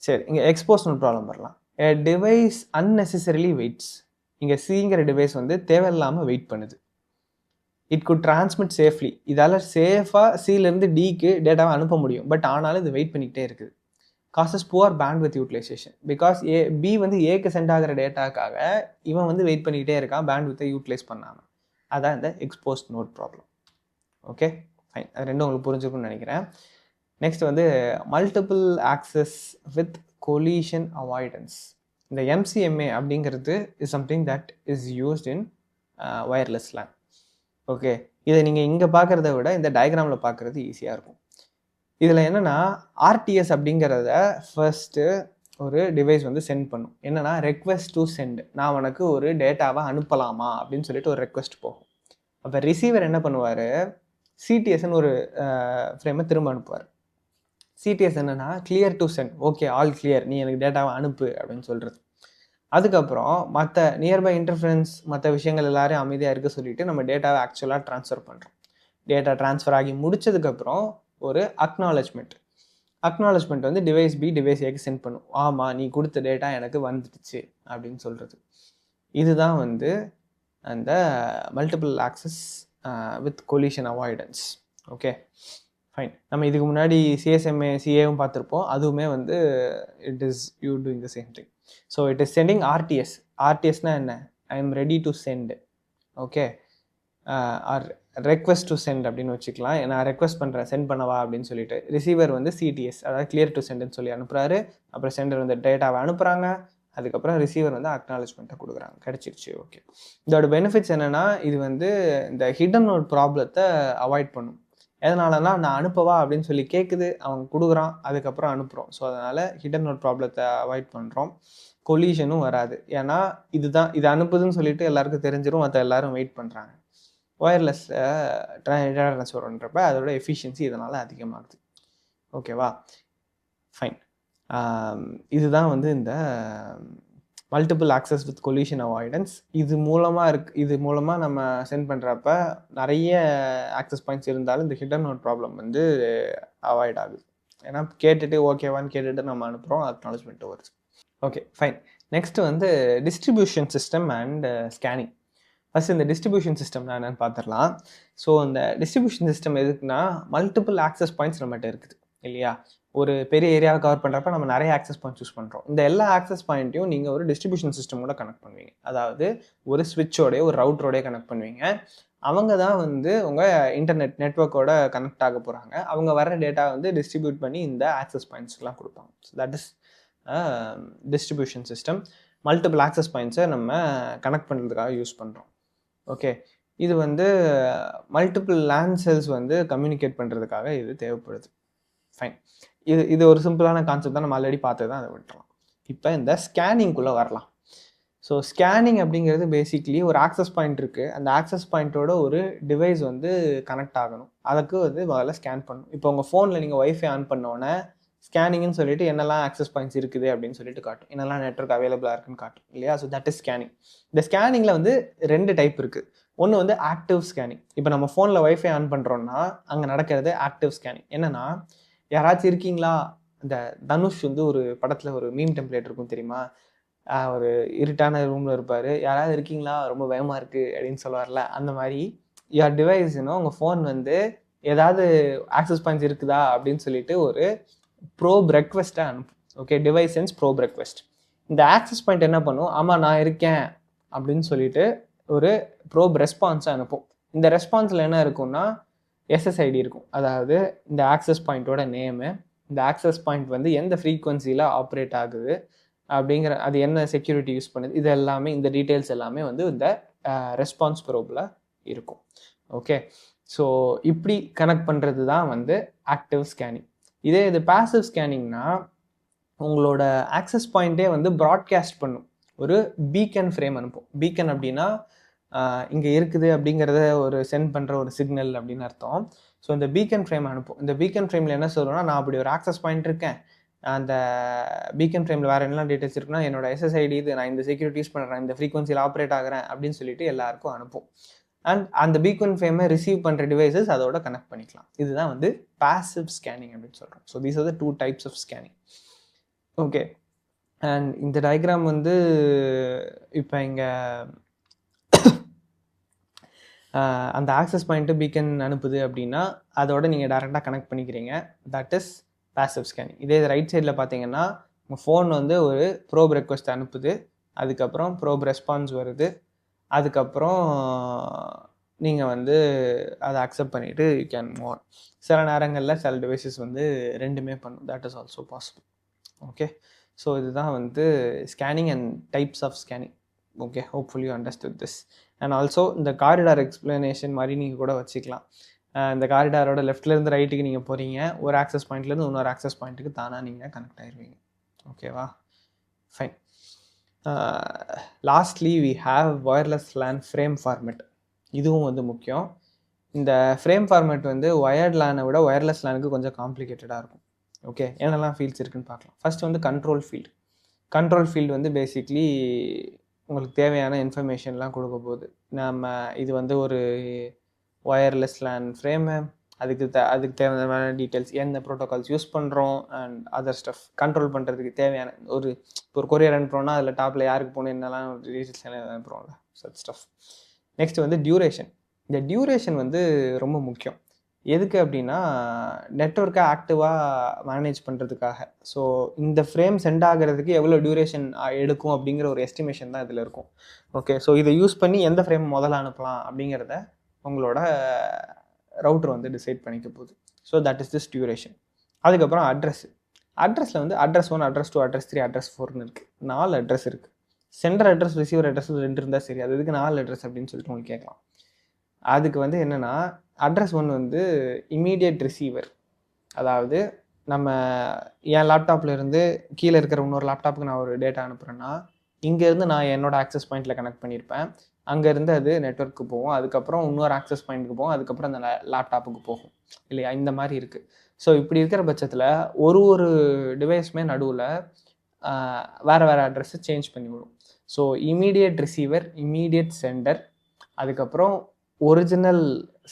சரி, இங்கே எக்ஸ்போஸ் நோட் ப்ராப்ளம் வரலாம். ஏ டிவைஸ் அன்னெசரிலி வெயிட்ஸ். இங்கே சிங்கிற டிவைஸ் வந்து தேவையில்லாமல் வெயிட் பண்ணுது. இட் குட் டிரான்ஸ்மிட் சேஃப்லி, இதால் சேஃபாக சிலேருந்து டிக்கு டேட்டாவை அனுப்ப முடியும். பட் ஆனாலும் இது வெயிட் பண்ணிக்கிட்டே இருக்குது. Causes poor bandwidth utilization, because B வந்து ஏக்கு சென்ட் ஆகிற டேட்டாக்காக இவன் வந்து வெயிட் பண்ணிக்கிட்டே இருக்கான், பேண்ட்வித்தை யூட்டிலைஸ் பண்ணாமல். அதான் இந்த exposed node problem. Okay, fine, அது ரெண்டும் உங்களுக்கு புரிஞ்சுக்கணும்னு நினைக்கிறேன். நெக்ஸ்ட் வந்து multiple access with collision avoidance. இந்த எம்சிஎம்ஏ அப்படிங்கிறது is something that is used in wireless LAN. Okay, இதை நீங்கள் இங்கே பார்க்குறத விட இந்த டயக்ராமில் பார்க்குறது ஈஸியாக இருக்கும். இதில் என்னென்னா ஆர்டிஎஸ் அப்படிங்கிறத ஃபர்ஸ்ட்டு ஒரு டிவைஸ் வந்து சென்ட் பண்ணும். என்னென்னா ரெக்வெஸ்ட் டு சென்ட், நான் உனக்கு ஒரு டேட்டாவை அனுப்பலாமா அப்படின்னு சொல்லிட்டு ஒரு ரெக்வெஸ்ட் போகும். அப்போ ரிசீவர் என்ன பண்ணுவார், சிடிஎஸ்ன்னு ஒரு ஃப்ரேமை திரும்ப அனுப்புவார். சிடிஎஸ் என்னென்னா clear to send, okay all clear, நீ எனக்கு டேட்டாவை அனுப்பு அப்படின்னு சொல்கிறது. அதுக்கப்புறம் மற்ற நியர்பை இன்டர்ஃபரன்ஸ் மற்ற விஷயங்கள் எல்லாரையும் அமைதியாக இருக்க சொல்லிவிட்டு நம்ம டேட்டாவை ஆக்சுவலாக ட்ரான்ஸ்ஃபர் பண்ணுறோம். டேட்டா ட்ரான்ஸ்ஃபர் ஆகி முடிச்சதுக்கப்புறம் ஒரு அக்னாலஜ்மெண்ட் வந்து டிவைஸ் பி டிவைஸ் ஏக்கு சென்ட் பண்ணும். ஆமாம், நீ கொடுத்த டேட்டா எனக்கு வந்துடுச்சு அப்படின்னு சொல்கிறது. இதுதான் வந்து அந்த multiple access with collision avoidance. Okay fine. நம்ம இதுக்கு முன்னாடி சிஎஸ்எம்ஏ சிஏவும் பார்த்துருப்போம். அதுவுமே வந்து it is you doing the same thing. So it is sending RTS. ஆர்டிஎஸ்னா என்ன? I am ready to send. Okay, or request to send அப்படின்னு வச்சுக்கலாம். நான் ரெக்வெஸ்ட் பண்ணுறேன் சென்ட் பண்ணவா அப்படின்னு சொல்லிட்டு. ரிசீவர் வந்து சிடிஎஸ், அதாவது கிளியர் டு சென்ட்னு சொல்லி அனுப்புகிறாரு. அப்புறம் சென்டர் வந்து டேட்டாவை அனுப்புகிறாங்க. அதுக்கப்புறம் ரிசீவர் வந்து அக்னாலஜ்மெண்ட்டை கொடுக்குறாங்க. கிடச்சிருச்சு. ஓகே, இதோட பெனிஃபிட்ஸ் என்னென்னா, இது வந்து இந்த ஹிடன் நோட் ப்ராப்ளத்தை அவாய்ட் பண்ணும். எதனாலனா, நான் அனுப்பவா அப்படின்னு சொல்லி கேட்குது, அவன் கொடுக்குறான், அதுக்கப்புறம் அனுப்புகிறோம். ஸோ அதனால் ஹிடன் நோட் ப்ராப்ளத்தை அவாய்ட் பண்ணுறோம். கொலிஷனும் வராது. ஏன்னா இதுதான் இது அனுப்புதுன்னு சொல்லிட்டு எல்லாருக்கும் தெரிஞ்சிடும், மற்ற எல்லாரும் வெயிட் பண்ணுறாங்க. ஒயர்லெஸ் டேட்டா ட்ரான்ஸ்ஃபர் பண்ணுறப்ப அதோட எஃபிஷியன்சி இதனால் அதிகமாகுது. ஓகேவா, ஃபைன். இதுதான் வந்து இந்த multiple access with collision avoidance. இது மூலமாக நம்ம சென்ட் பண்ணுறப்ப நிறைய ஆக்சஸ் பாயிண்ட்ஸ் இருந்தாலும் இந்த ஹிடன் நோட் ப்ராப்ளம் வந்து அவாய்ட் ஆகுது. ஏன்னா கேட்டுட்டு ஓகேவான்னு கேட்டுட்டு நம்ம அனுப்புகிறோம், அக்னாலஜ்மெண்ட் வருது. Okay fine. நெக்ஸ்ட் வந்து distribution system and scanning. First இந்த டிஸ்ட்ரிபியூஷன் சிஸ்டம்னா என்னென்னு பார்த்துடலாம். ஸோ இந்த டிஸ்ட்ரிபியூஷன் சிஸ்டம் எதுக்குன்னா, மல்டிபிள் ஆக்சஸ் பாயிண்ட்ஸ் நம்மகிட்ட இருக்குது இல்லையா. ஒரு பெரிய ஏரியாவை கவர் பண்ணுறப்ப நம்ம நிறைய ஆக்சஸ் பாயிண்ட்ஸ் யூஸ் பண்ணுறோம். இந்த எல்லா ஆக்சஸ் பாயிண்ட்டையும் நீங்கள் ஒரு டிஸ்ட்ரிபியூஷன் சிஸ்டமோட கனெக்ட் பண்ணுவீங்க. அதாவது ஒரு ஸ்விட்சோடய ஒரு ரவுட்டரோடய கனெக்ட் பண்ணுவீங்க. அவங்க தான் வந்து உங்கள் இன்டர்நெட் நெட்ஒர்க்கோட கனெக்ட் ஆக போகிறாங்க. அவங்க வர டேட்டா வந்து டிஸ்ட்ரிபியூட் பண்ணி இந்த ஆக்சஸ் பாயிண்ட்ஸ்லாம் கொடுப்பாங்க. So that is distribution system. Multiple access பாயிண்ட்ஸை நம்ம கனெக்ட் பண்ணுறதுக்காக யூஸ் பண்ணுறோம். ஓகே, இது வந்து மல்டிபிள் லேண்ட் செல்ஸ் வந்து கம்யூனிகேட் பண்ணுறதுக்காக இது தேவைப்படுது. ஃபைன். இது ஒரு சிம்பிளான கான்செப்ட் தான், நம்ம ஆல்ரெடி பார்த்து தான் அதை விட்டுறலாம். இப்போ இந்த ஸ்கேனிங்குள்ளே வரலாம். ஸோ ஸ்கேனிங் அப்படிங்கிறது பேசிக்லி ஒரு ஆக்சஸ் பாயிண்ட் இருக்குது. அந்த ஆக்சஸ் பாயிண்ட்டோட ஒரு டிவைஸ் வந்து கனெக்ட் ஆகணும். அதுக்கு வந்து முதல்ல ஸ்கேன் பண்ணணும். இப்போ உங்கள் ஃபோனில் நீங்கள் ஒய்ஃபை ஆன் பண்ணோன்னே ஸ்கேனிங்னு சொல்லிட்டு என்னெல்லாம் ஆக்சஸ் பாயிண்ட்ஸ் இருக்குது அப்படின்னு சொல்லிட்டு காட்டும், என்னெல்லாம் நெட்வொர்க் அவைலபிளாக இருக்குன்னு காட்டும் இல்லையா. So that is scanning. இந்த ஸ்கேனிங்கில் வந்து 2 டைப் இருக்குது. ஒன்று வந்து ஆக்டிவ் ஸ்கேனிங். இப்போ நம்ம ஃபோனில் ஒய்ஃபை ஆன் பண்ணுறோன்னா அங்கே நடக்கிறது ஆக்டிவ் ஸ்கேனிங். என்னென்னா, யாராச்சும் இருக்கீங்களா, இந்த தனுஷ் வந்து ஒரு படத்தில் ஒரு மீம் டெம்ப்ளேட் இருக்கும் தெரியுமா, ஒரு இருட்டான ரூமில் இருப்பார், யாராவது இருக்கீங்களா ரொம்ப பயமாக இருக்குது அப்படின்னு சொல்லுவார்ல, அந்த மாதிரி யார் டிவைஸ்னோ உங்கள் ஃபோன் வந்து ஏதாவது ஆக்சஸ் பாயிண்ட்ஸ் இருக்குதா அப்படின்னு சொல்லிட்டு ஒரு ப்ரோப் ரெக்வெஸ்ட்டை அனுப்பும். Okay, device sense probe request. இந்த ஆக்சஸ் பாயிண்ட் என்ன பண்ணும், ஆமாம் நான் இருக்கேன் அப்படின்னு சொல்லிட்டு ஒரு ப்ரோப் ரெஸ்பான்ஸை அனுப்பும். இந்த ரெஸ்பான்ஸில் என்ன இருக்கும்னா எஸ்எஸ்ஐடி இருக்கும். அதாவது இந்த ஆக்சஸ் பாயிண்ட்டோட நேமு, இந்த ஆக்சஸ் பாயிண்ட் வந்து எந்த ஃப்ரீக்வன்சியில் ஆப்ரேட் ஆகுது அப்படிங்கிற, அது என்ன செக்யூரிட்டி யூஸ் பண்ணுது, இது எல்லாமே, இந்த டீட்டெயில்ஸ் எல்லாமே வந்து இந்த ரெஸ்பான்ஸ் ப்ரோபில் இருக்கும். ஓகே, ஸோ இப்படி கனெக்ட் பண்ணுறது தான் வந்து ஆக்டிவ் ஸ்கேனிங். இது பாசிவ் ஸ்கேனிங்னா உங்களோட ஆக்சஸ் பாயிண்ட்டே வந்து ப்ராட்காஸ்ட் பண்ணும், ஒரு பீக்கன் ஃப்ரேம் அனுப்பும். பீக்கன் அப்படின்னா இங்கே இருக்குது அப்படிங்கிறத ஒரு சென்ட் பண்ணுற ஒரு சிக்னல் அப்படின்னு அர்த்தம். ஸோ இந்த பீக்கன் ஃப்ரேம் அனுப்பும். இந்த பீக்கன் ஃப்ரேமில் என்ன சொல்லுவோம்னா, நான் அப்படி ஒரு ஆக்சஸ் பாயிண்ட் இருக்கேன், அந்த பீக்கன் ஃப்ரேமில் வேறு என்னெல்லாம் டீட்டெயில்ஸ் இருக்குன்னா, என்னோட எஸ்எஸ்ஐடி இது, நான் இந்த செக்யூரிட்டி யூஸ் பண்ணுறேன், இந்த ஃப்ரீக்வன்சியில் ஆப்ரேட் ஆகிறேன் அப்படின்னு சொல்லிட்டு எல்லாருக்கும் அனுப்பும். அண்ட் அந்த பீக்கன் ஃப்ரேமை ரிசீவ் பண்ணுற டிவைசஸ் அதோட கனெக்ட் பண்ணிக்கலாம். இதுதான் வந்து பாசிவ் ஸ்கேனிங் அப்படின்னு சொல்கிறோம். So these are the 2 types of scanning. Okay, and இந்த டயக்ராம் வந்து இப்போ இங்கே அந்த ஆக்சஸ் பாயிண்ட்டு பீக்கன் அனுப்புது அப்படின்னா அதோட நீங்கள் டேரெக்டாக கனெக்ட் பண்ணிக்கிறீங்க. That is passive scanning. இதே ரைட் சைடில் பார்த்தீங்கன்னா உங்கள் ஃபோன் வந்து ஒரு ப்ரோப் ரெக்வெஸ்ட் அனுப்புது, அதுக்கப்புறம் ப்ரோப் ரெஸ்பான்ஸ் வருது, அதுக்கப்புறம் நீங்கள் வந்து அதை அக்செப்ட் பண்ணிவிட்டு யூ கேன் மூவ் ஆன். சில நேரங்களில் சில டிவைசஸ் வந்து ரெண்டுமே பண்ணும். That is also possible. Okay, so இதுதான் வந்து scanning and types of scanning. Okay, hopefully you understood this. And also இந்த காரிடார் எக்ஸ்பிளனேஷன் மாதிரி நீங்கள் கூட வச்சுக்கலாம். இந்த காரிடாரோட லெஃப்ட்லேருந்து ரைட்டுக்கு நீங்கள் போகிறீங்க, ஒரு ஆக்சஸ் பாயிண்ட்லேருந்து இன்னொரு ஆக்சஸ் பாயிண்ட்டுக்கு தானாக நீங்கள் கனெக்ட் ஆகிடுவீங்க. ஓகேவா, fine. Lastly we have wireless LAN frame format. இதுவும் வந்து முக்கியம். இந்த ஃப்ரேம் ஃபார்மேட் வந்து ஒயர்ட் லேனை விட ஒயர்லெஸ் லேனுக்கு கொஞ்சம் காம்ப்ளிகேட்டடாக இருக்கும். ஓகே, என்னெல்லாம் ஃபீல்ட்ஸ் இருக்குன்னு பார்க்கலாம். ஃபர்ஸ்ட் வந்து கண்ட்ரோல் ஃபீல்டு. கண்ட்ரோல் ஃபீல்டு வந்து பேசிக்லி உங்களுக்கு தேவையான இன்ஃபர்மேஷன்லாம் கொடுக்க போகுது. நம்ம இது வந்து ஒரு ஒயர்லெஸ் லேன் ஃப்ரேமு, அதுக்கு தேவையான டீட்டெயில்ஸ், எந்த ப்ரோட்டோகால்ஸ் யூஸ் பண்ணுறோம் அண்ட் அதர் ஸ்டஃப் கண்ட்ரோல் பண்ணுறதுக்கு தேவையான ஒரு கொரியர் அனுப்புகிறோன்னா அதில் டாப்பில் யாருக்கு போகணும் என்னெல்லாம் டீட்டெயில்ஸ் எல்லாம் அனுப்புகிறோம்ல, சட் ஸ்டஃப். நெக்ஸ்ட் வந்து டியூரேஷன். இந்த டியூரேஷன் வந்து ரொம்ப முக்கியம். எதுக்கு அப்படின்னா நெட்வொர்க்கை ஆக்டிவாக மேனேஜ் பண்ணுறதுக்காக. ஸோ இந்த ஃப்ரேம் சென்ட் ஆகிறதுக்கு எவ்வளோ டியூரேஷன் எடுக்கும் அப்படிங்கிற ஒரு எஸ்டிமேஷன் தான் இதில் இருக்கும். ஓகே, ஸோ இதை யூஸ் பண்ணி எந்த ஃப்ரேம் முதல்ல அனுப்பலாம் அப்படிங்கிறத உங்களோட ரவுட்டர் வந்து டிசைட் பண்ணிக்க போகுது. So that is this duration. அதுக்கப்புறம் அட்ரஸில் வந்து அட்ரஸ் 1, அட்ரஸ் 2, அட்ரஸ் 3, அட்ரஸ் 4ன்னு இருக்குது. 4 அட்ரஸ் இருக்குது. சென்டர் அட்ரஸ், ரிசீவர் அட்ரஸ் 2 இருந்தால் சரி, அது எதுக்கு 4 அட்ரஸ் அப்படின்னு சொல்லிட்டு உங்களுக்கு கேட்கலாம். அதுக்கு வந்து என்னென்னா, அட்ரஸ் 1 வந்து இமீடியட் ரிசீவர். அதாவது நம்ம என் லேப்டாப்பில் இருந்து கீழே இருக்கிற இன்னொரு லேப்டாப்புக்கு நான் ஒரு டேட்டா அனுப்புகிறேன்னா, இங்கேருந்து நான் என்னோட ஆக்சஸ் பாயிண்ட்டில் கனெக்ட் பண்ணியிருப்பேன். அங்கேருந்து அது நெட்வொர்க்கு போகும். அதுக்கப்புறம் இன்னொரு ஆக்சஸ் பாயிண்ட்டுக்கு போகும். அதுக்கப்புறம் அந்த லேப்டாப்புக்கு போகும் இல்லையா? இந்த மாதிரி இருக்குது. ஸோ இப்படி இருக்கிற பட்சத்தில் ஒரு டிவைஸுமே நடுவில் வேறு அட்ரஸை சேஞ்ச் பண்ணி விடும். So immediate receiver, immediate centre, அதுக்கப்புறம் ஒரிஜினல்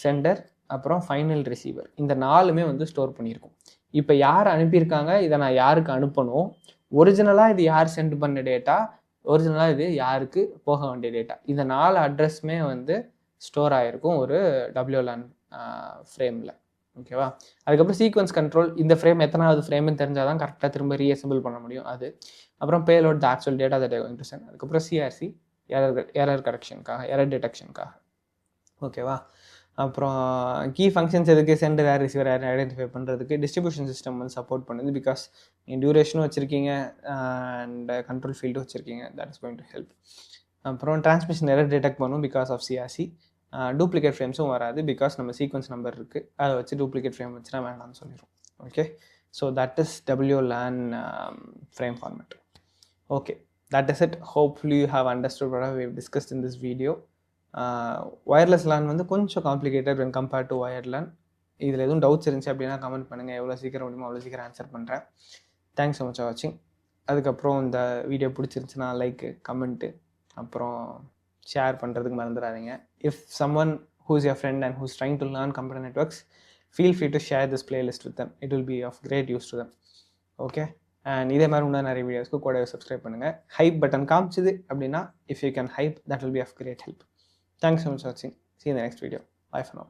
சென்டர், அப்புறம் ஃபைனல் ரிசீவர், இந்த 4மே வந்து ஸ்டோர் பண்ணியிருக்கும். இப்போ யார் அனுப்பியிருக்காங்க, இதை நான் யாருக்கு அனுப்பணும், ஒரிஜினலாக இது யார் சென்ட் பண்ண டேட்டா, ஒரிஜினலாக இது யாருக்கு போக வேண்டிய டேட்டா, இந்த 4 அட்ரஸுமே வந்து ஸ்டோர் ஆகிருக்கும் ஒரு WLAN ஃப்ரேமில். ஓகேவா? அதுக்கப்புறம் சீக்வன்ஸ் கண்ட்ரோல், இந்த ஃப்ரேம் எத்தனாவது ஃப்ரேம்னு தெரிஞ்சால் தான் கரெக்டாக திரும்ப ரீஅசெம்பிள் பண்ண முடியும். அது அப்புறம் payload the actual data that I going to send. அதுக்கப்புறம் CRC, எரர் கரெக்ஷனுக்காக, எரர் டிடெக்ஷனுக்காக. ஓகேவா? அப்புறம் கீ ஃபங்க்ஷன்ஸ் எதுக்கு, சென்ட் வேர் ரிசீவர் ஐடென்டிஃபை பண்ணுறதுக்கு டிஸ்ட்ரிபியூஷன் சிஸ்டம் வந்து சப்போர்ட் பண்ணுது. பிகாஸ் நீங்கள் டியூரேஷனும் வச்சுருக்கீங்க அண்ட் கண்ட்ரோல் ஃபீல்டும் வச்சுருக்கீங்க. That is going to help. அப்புறம் டிரான்ஸ்மிஷன் எரர் டிடெக்ட் பண்ணும் பிகாஸ் ஆஃப் CRC. டூப்ளிகேட் ஃப்ரேம்ஸும் வராது பிகாஸ் நம்ம சீக்வன்ஸ் நம்பர் இருக்குது, அதை வச்சு டூப்ளிகேட் ஃப்ரேம் வச்சுனா வேணாம்னு சொல்லிடும். Okay, so that is WLAN frame format. Okay, that is it. Hopefully you have understood what we have discussed in this video. Wireless LAN வந்து கொஞ்சம் complicated when compared to wired LAN. இதில் எதுவும் doubts இருந்துச்சு அப்படின்னா comment பண்ணுங்கள். எவ்வளோ சீக்கிரம் முடியுமோ அவ்வளோ சீக்கிரம் ஆன்சர் பண்ணுறேன். தேங்க்ஸ் ஸோ மச் ஃபார் வாட்சிங். அதுக்கப்புறம் இந்த வீடியோ பிடிச்சிருந்துச்சுன்னா லைக்கு, கமெண்ட்டு, அப்புறம் ஷேர் பண்ணுறதுக்கு மறந்துடாதீங்க. If someone who is your friend and who's trying to learn computer networks, feel free to share this playlist with them. It will be of great use to them. Okay, and இதே மாதிரி இன்னும் நிறைய வீடியோஸ்க்கு கூடவே subscribe பண்ணுங்கள். Hype button காமிச்சுது அப்படின்னா, if you can hype, that will be of great help. Thanks so much for watching. See you in the next video. Bye for now.